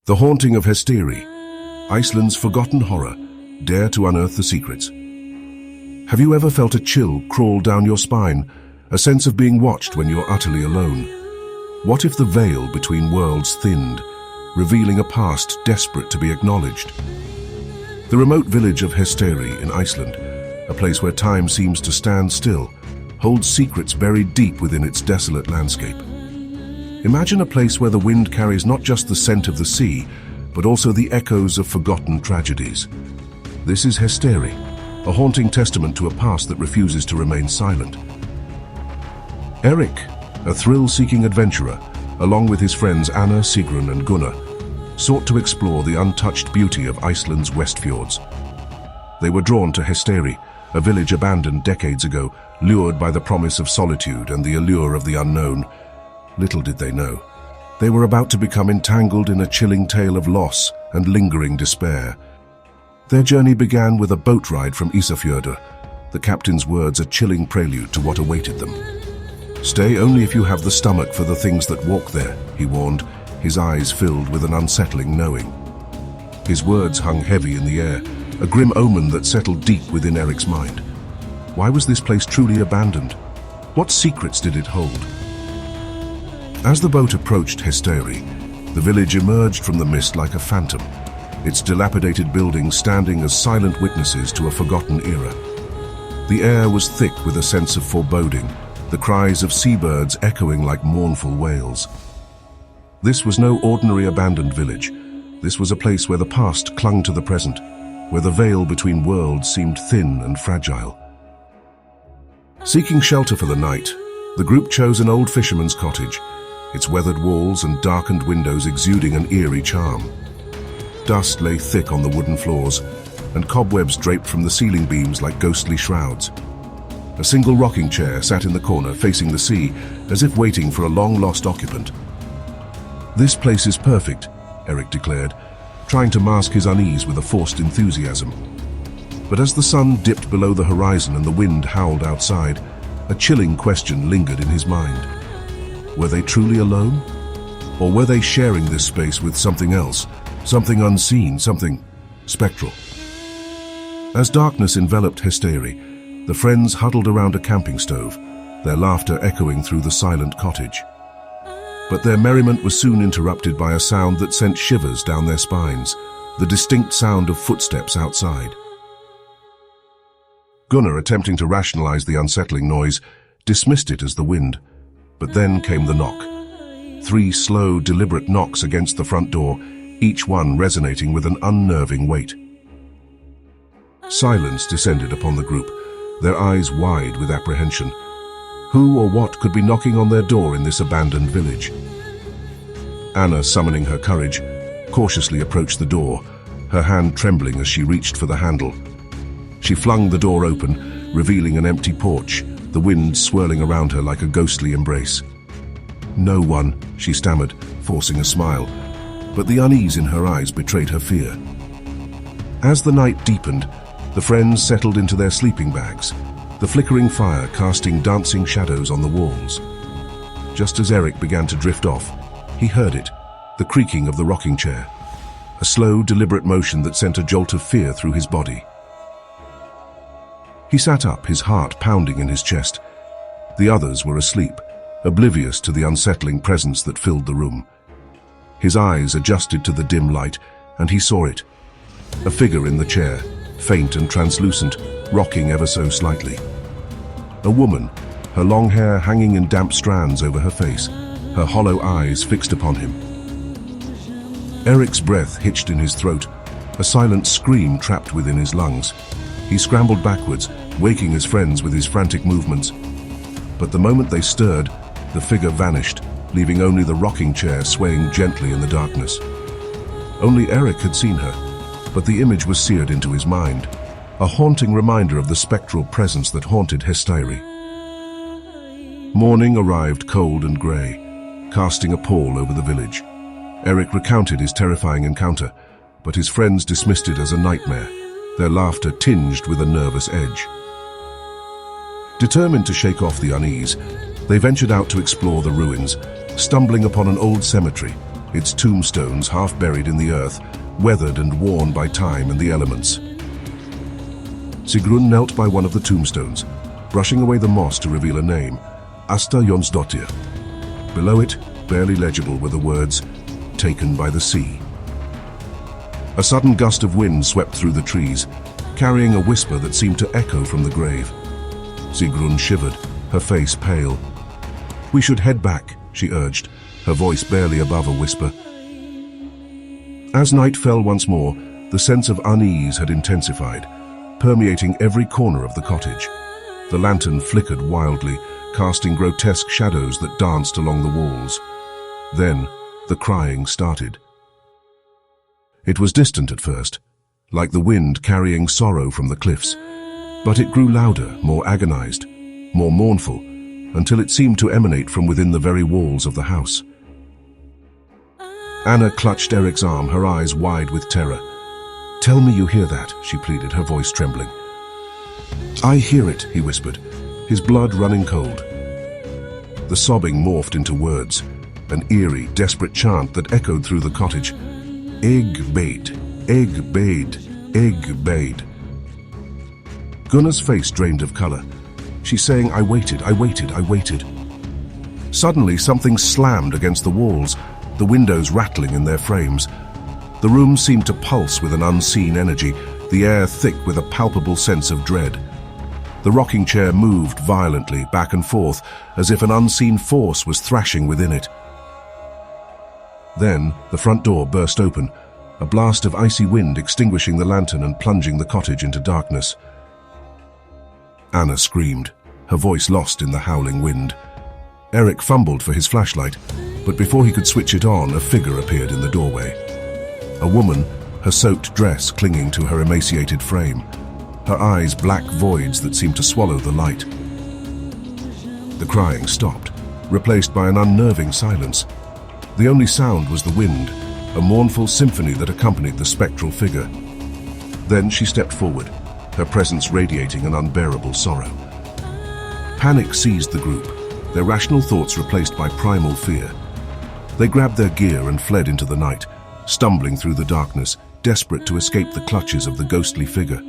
The Haunting of Hesteyri, Iceland's forgotten horror. Dare to unearth the secrets. Have you ever felt a chill crawl down your spine, a sense of being watched when you're utterly alone? What if the veil between worlds thinned, revealing a past desperate to be acknowledged? The remote village of Hesteri in Iceland, a place where time seems to stand still, holds secrets buried deep within its desolate landscape. Imagine a place where the wind carries not just the scent of the sea, but also the echoes of forgotten tragedies. This is Hesteri, a haunting testament to a past that refuses to remain silent. Eric, a thrill-seeking adventurer, along with his friends Anna, Sigrun and Gunnar, sought to explore the untouched beauty of Iceland's Westfjords. They were drawn to Hesteri, a village abandoned decades ago, lured by the promise of solitude and the allure of the unknown. Little did they know, they were about to become entangled in a chilling tale of loss and lingering despair. Their journey began with a boat ride from Westfjords, the captain's words a chilling prelude to what awaited them. "Stay only if you have the stomach for the things that walk there," he warned, his eyes filled with an unsettling knowing. His words hung heavy in the air, a grim omen that settled deep within Eric's mind. Why was this place truly abandoned? What secrets did it hold? As the boat approached Hesteri, the village emerged from the mist like a phantom, its dilapidated buildings standing as silent witnesses to a forgotten era. The air was thick with a sense of foreboding, the cries of seabirds echoing like mournful wails. This was no ordinary abandoned village. This was a place where the past clung to the present, where the veil between worlds seemed thin and fragile. Seeking shelter for the night, the group chose an old fisherman's cottage, its weathered walls and darkened windows exuding an eerie charm. Dust lay thick on the wooden floors, and cobwebs draped from the ceiling beams like ghostly shrouds. A single rocking chair sat in the corner facing the sea, as if waiting for a long-lost occupant. "This place is perfect," Eric declared, trying to mask his unease with a forced enthusiasm. But as the sun dipped below the horizon and the wind howled outside, a chilling question lingered in his mind. Were they truly alone? Or were they sharing this space with something else, something unseen, something spectral? As darkness enveloped Hesteri, the friends huddled around a camping stove, their laughter echoing through the silent cottage. But their merriment was soon interrupted by a sound that sent shivers down their spines, the distinct sound of footsteps outside. Gunnar, attempting to rationalize the unsettling noise, dismissed it as the wind. But then came the knock. 3 slow, deliberate knocks against the front door, each one resonating with an unnerving weight. Silence descended upon the group, their eyes wide with apprehension. Who or what could be knocking on their door in this abandoned village? Anna, summoning her courage, cautiously approached the door, her hand trembling as she reached for the handle. She flung the door open, revealing an empty porch, the wind swirling around her like a ghostly embrace. "No one," she stammered, forcing a smile, but the unease in her eyes betrayed her fear. As the night deepened, the friends settled into their sleeping bags, the flickering fire casting dancing shadows on the walls. Just as Eric began to drift off, he heard it, the creaking of the rocking chair, a slow, deliberate motion that sent a jolt of fear through his body. He sat up, his heart pounding in his chest. The others were asleep, oblivious to the unsettling presence that filled the room. His eyes adjusted to the dim light, and he saw it. A figure in the chair, faint and translucent, rocking ever so slightly. A woman, her long hair hanging in damp strands over her face, her hollow eyes fixed upon him. Eric's breath hitched in his throat, a silent scream trapped within his lungs. He scrambled backwards, waking his friends with his frantic movements. But the moment they stirred, the figure vanished, leaving only the rocking chair swaying gently in the darkness. Only Eric had seen her, but the image was seared into his mind, a haunting reminder of the spectral presence that haunted Hesteyri. Morning arrived cold and grey, casting a pall over the village. Eric recounted his terrifying encounter, but his friends dismissed it as a nightmare, their laughter tinged with a nervous edge. Determined to shake off the unease, they ventured out to explore the ruins, stumbling upon an old cemetery, its tombstones half buried in the earth, weathered and worn by time and the elements. Sigrun knelt by one of the tombstones, brushing away the moss to reveal a name, Asta Jonsdottir. Below it, barely legible, were the words, "Taken by the sea." A sudden gust of wind swept through the trees, carrying a whisper that seemed to echo from the grave. Sigrun shivered, her face pale. "We should head back," she urged, her voice barely above a whisper. As night fell once more, the sense of unease had intensified, permeating every corner of the cottage. The lantern flickered wildly, casting grotesque shadows that danced along the walls. Then, the crying started. It was distant at first, like the wind carrying sorrow from the cliffs, but it grew louder, more agonized, more mournful, until it seemed to emanate from within the very walls of the house. Anna clutched Eric's arm, her eyes wide with terror. "Tell me you hear that," she pleaded, her voice trembling. "I hear it," he whispered, his blood running cold. The sobbing morphed into words, an eerie, desperate chant that echoed through the cottage. "Egg bade, egg bade, egg bade." Gunnar's face drained of color. She's saying, "I waited, I waited, I waited." Suddenly, something slammed against the walls, the windows rattling in their frames. The room seemed to pulse with an unseen energy, the air thick with a palpable sense of dread. The rocking chair moved violently back and forth, as if an unseen force was thrashing within it. Then, the front door burst open, a blast of icy wind extinguishing the lantern and plunging the cottage into darkness. Anna screamed, her voice lost in the howling wind. Eric fumbled for his flashlight, but before he could switch it on, a figure appeared in the doorway. A woman, her soaked dress clinging to her emaciated frame, her eyes black voids that seemed to swallow the light. The crying stopped, replaced by an unnerving silence. The only sound was the wind, a mournful symphony that accompanied the spectral figure. Then she stepped forward, her presence radiating an unbearable sorrow. Panic seized the group, their rational thoughts replaced by primal fear. They grabbed their gear and fled into the night, stumbling through the darkness, desperate to escape the clutches of the ghostly figure.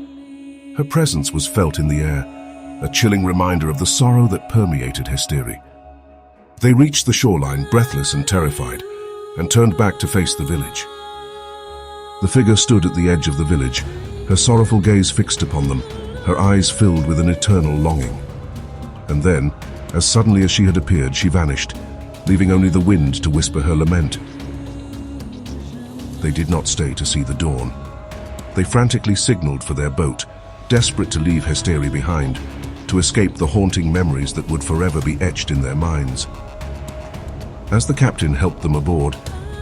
Her presence was felt in the air, a chilling reminder of the sorrow that permeated Hesteri. They reached the shoreline, breathless and terrified, and turned back to face the village. The figure stood at the edge of the village, her sorrowful gaze fixed upon them, her eyes filled with an eternal longing. And then, as suddenly as she had appeared, she vanished, leaving only the wind to whisper her lament. They did not stay to see the dawn. They frantically signaled for their boat, desperate to leave Hesteri behind, to escape the haunting memories that would forever be etched in their minds. As the captain helped them aboard,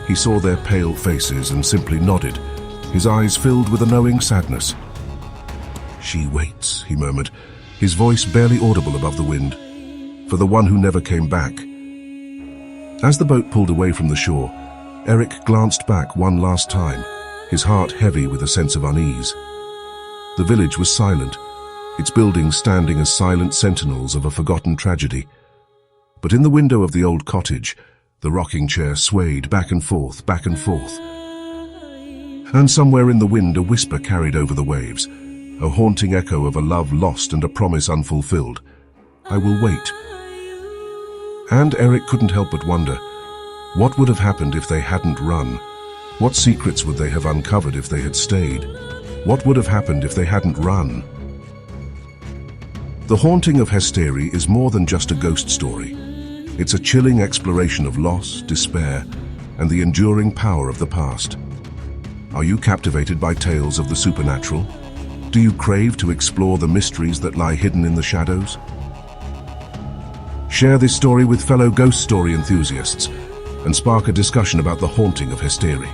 he saw their pale faces and simply nodded, his eyes filled with a knowing sadness. "She waits," he murmured, his voice barely audible above the wind, "for the one who never came back." As the boat pulled away from the shore, Eric glanced back one last time, his heart heavy with a sense of unease. The village was silent, its buildings standing as silent sentinels of a forgotten tragedy. But in the window of the old cottage, the rocking chair swayed back and forth, back and forth. And somewhere in the wind a whisper carried over the waves, a haunting echo of a love lost and a promise unfulfilled. "I will wait." And Eric couldn't help but wonder, what would have happened if they hadn't run? What secrets would they have uncovered if they had stayed? What would have happened if they hadn't run? The haunting of Hesteri is more than just a ghost story. It's a chilling exploration of loss, despair, and the enduring power of the past. Are you captivated by tales of the supernatural? Do you crave to explore the mysteries that lie hidden in the shadows? Share this story with fellow ghost story enthusiasts and spark a discussion about the haunting of Hesteri.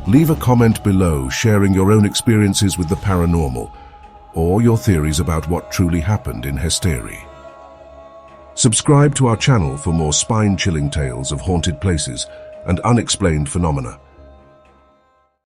Leave a comment below sharing your own experiences with the paranormal or your theories about what truly happened in Hesteri. Subscribe to our channel for more spine-chilling tales of haunted places and unexplained phenomena.